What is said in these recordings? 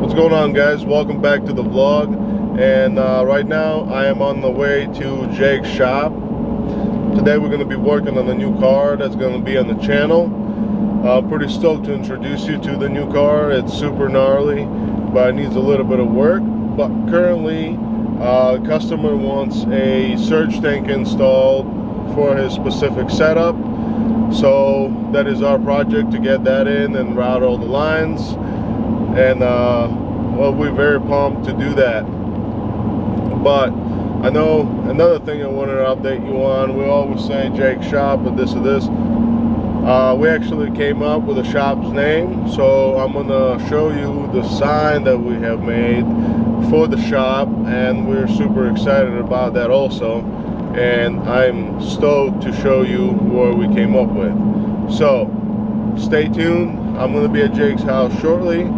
What's going on, guys? Welcome back to the vlog. And right now I am on the way to Jake's shop. Today we're going to be working on the new car that's going to be on the channel. Pretty stoked to introduce you to the new car. It's super gnarly, but it needs a little bit of work. But currently the customer wants a surge tank installed for his specific setup. So that is our project, to get that in and route all the lines. And well, we're very pumped to do that. But I know another thing I wanted to update you on. We always say Jake's shop and this and this. We actually came up with a shop's name, so I'm gonna show you the sign that we have made for the shop, and we're super excited about that also. And I'm stoked to show you what we came up with. So stay tuned. I'm gonna be at Jake's house shortly,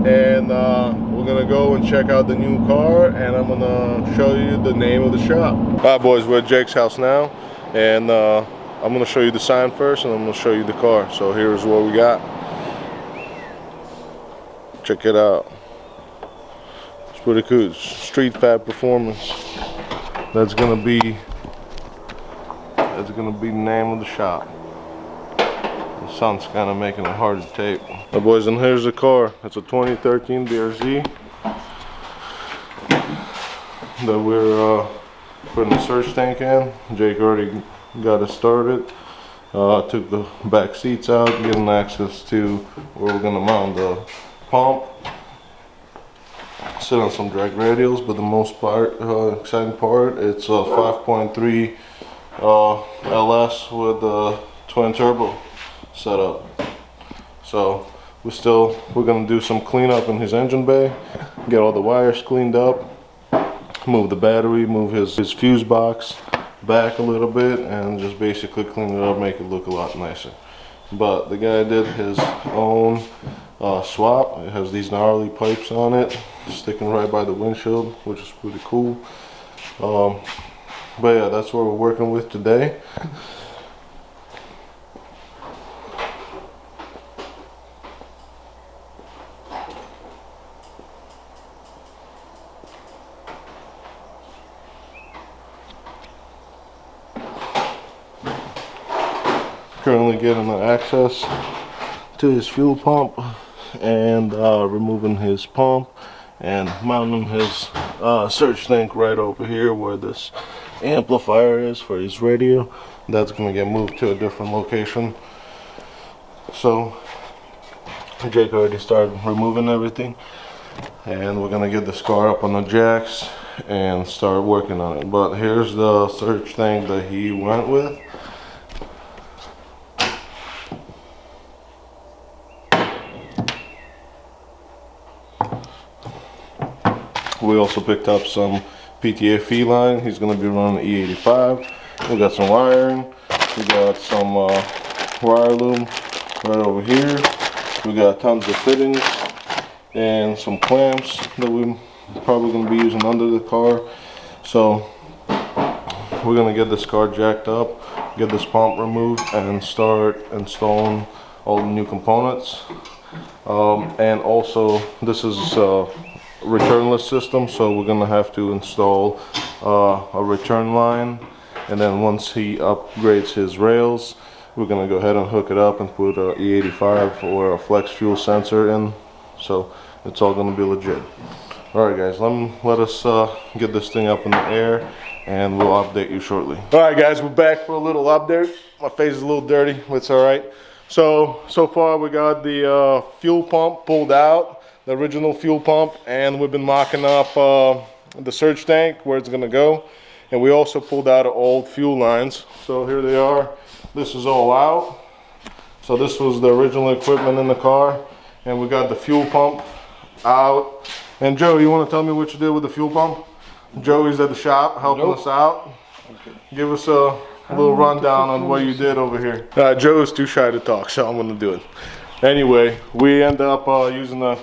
and we're gonna go and check out the new car, and I'm gonna show you the name of the shop. Alright, boys, we're at Jake's house now, and I'm gonna show you the sign first, and I'm gonna show you the car. So here's what we got. Check it out. It's pretty cool. Street Fab Performance. That's gonna be the name of the shop. The sun's kind of making it hard to tape. Now, boys, and here's the car. It's a 2013 BRZ that we're putting the surge tank in. Jake already got it started. Took the back seats out, getting access to where we're gonna mount the pump. Sit on some drag radials, but the most exciting part, it's a 5.3 LS with a twin turbo setup. So we're gonna do some cleanup in his engine bay, get all the wires cleaned up, move the battery, move his fuse box back a little bit, and just basically clean it up, make it look a lot nicer. But the guy did his own swap. It has these gnarly pipes on it sticking right by the windshield, which is pretty cool. But yeah, that's what we're working with today. Currently getting the access to his fuel pump, and removing his pump and mounting his surge tank right over here where this amplifier is for his radio. That's going to get moved to a different location. So Jake already started removing everything, and we're going to get this car up on the jacks and start working on it. But here's the surge tank that he went with. We also picked up some PTA feed line. He's going to be running E85. We got some wiring. We got some wire loom right over here. We got tons of fittings and some clamps that we're probably going to be using under the car. So we're going to get this car jacked up, get this pump removed, and start installing all the new components. And also, this is returnless system, so we're gonna have to install a return line, and then once he upgrades his rails, we're gonna go ahead and hook it up and put a E85 or a flex fuel sensor in, so it's all gonna be legit. Alright, guys, let us get this thing up in the air, and we'll update you shortly. Alright, guys, we're back for a little update. My face is a little dirty, but it's alright. So far we got the fuel pump pulled out, the original fuel pump, and we've been mocking up the surge tank where it's gonna go, and we also pulled out old fuel lines. So here they are. This is all out. So this was the original equipment in the car, and we got the fuel pump out. And Joe, you want to tell me what you did with the fuel pump? Joey's at the shop helping us out. Okay. Give us a little rundown on what you did over here. Joe is too shy to talk, so I'm gonna do it. Anyway, we end up using a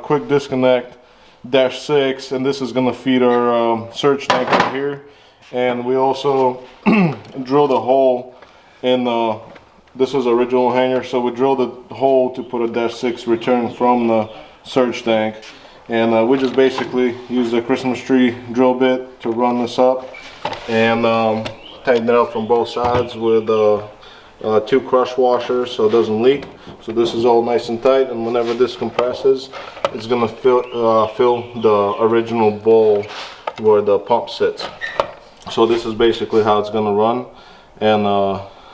quick disconnect -6, and this is going to feed our surge tank right here. And we also drilled a hole in the, this is original hanger, so we drilled a hole to put a -6 return from the surge tank. And we just basically use the Christmas tree drill bit to run this up and tighten it up from both sides with 2 crush washers so it doesn't leak. So this is all nice and tight, and whenever this compresses, it's gonna fill the original bowl where the pump sits. So this is basically how it's gonna run, and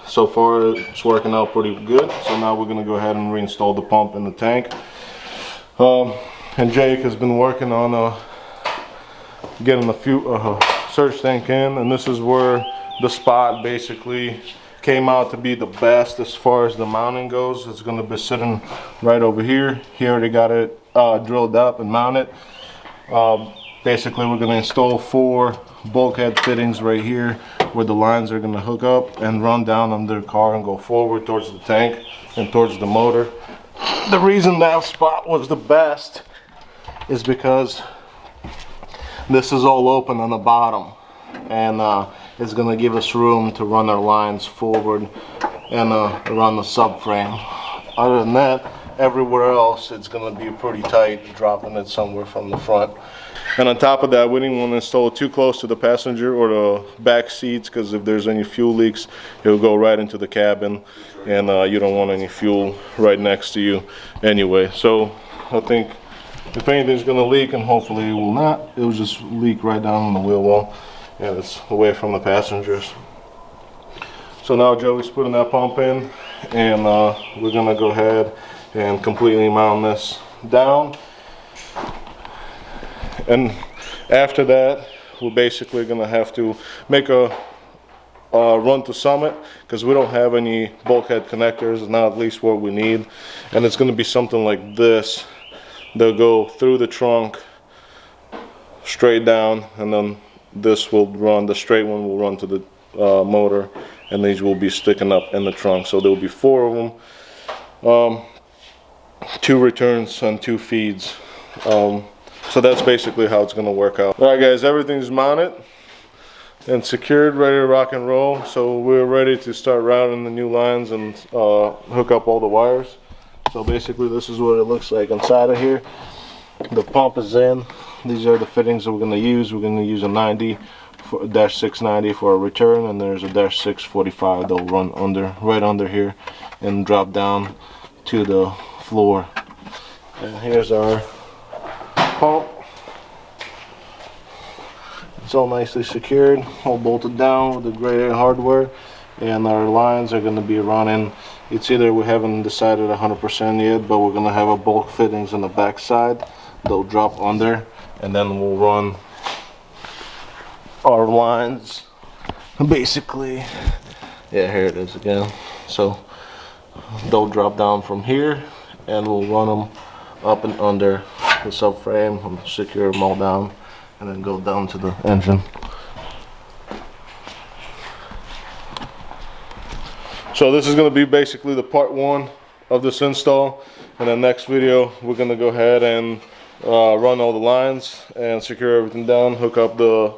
so far it's working out pretty good. So now we're gonna go ahead and reinstall the pump in the tank. And Jake has been working on getting a surge tank in, and this is where the spot basically came out to be the best as far as the mounting goes. It's going to be sitting right over here. He already got it drilled up and mounted. Basically we're going to install 4 bulkhead fittings right here where the lines are going to hook up and run down under the car and go forward towards the tank and towards the motor. The reason that spot was the best is because this is all open on the bottom, and it's going to give us room to run our lines forward and around the subframe. Other than that, everywhere else it's going to be pretty tight, dropping it somewhere from the front. And on top of that, we didn't want to install it too close to the passenger or the back seats, because if there's any fuel leaks, it'll go right into the cabin, and you don't want any fuel right next to you anyway. So I think if anything's going to leak, and hopefully it will not, it will just leak right down on the wheel well, and it's away from the passengers. So now Joey's putting that pump in, and we're going to go ahead and completely mount this down. And after that, we're basically going to have to make a run to Summit, because we don't have any bulkhead connectors, not at least what we need. And it's going to be something like this. They'll go through the trunk straight down, and then this will run, the straight one will run to the motor, and these will be sticking up in the trunk. So there will be 4 of them, 2 returns and 2 feeds. So that's basically how it's going to work out. Alright guys, everything's mounted and secured, ready to rock and roll. So we're ready to start routing the new lines and hook up all the wires. So basically this is what it looks like inside of here. The pump is in. These are the fittings that we're going to use. We're going to use a 90 for a -690 for a return, and there's a -645 that'll run right under here and drop down to the floor. And here's our pump. It's all nicely secured, all bolted down with the grade A hardware, and our lines are going to be running. It's either, we haven't decided 100% yet, but we're going to have a bulk fittings on the back side. They'll drop under, and then we'll run our lines basically. Yeah, here it is again. So they'll drop down from here, and we'll run them up and under the subframe and secure them all down, and then go down to the engine. So this is going to be basically the part 1 of this install. In the next video, we're going to go ahead and run all the lines and secure everything down, hook up the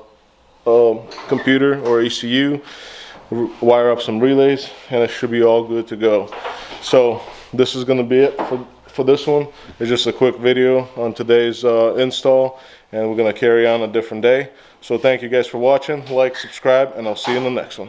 computer or ECU, wire up some relays, and it should be all good to go. So this is going to be it for this one. It's just a quick video on today's install, and we're going to carry on a different day. So thank you guys for watching. Like, subscribe, and I'll see you in the next one.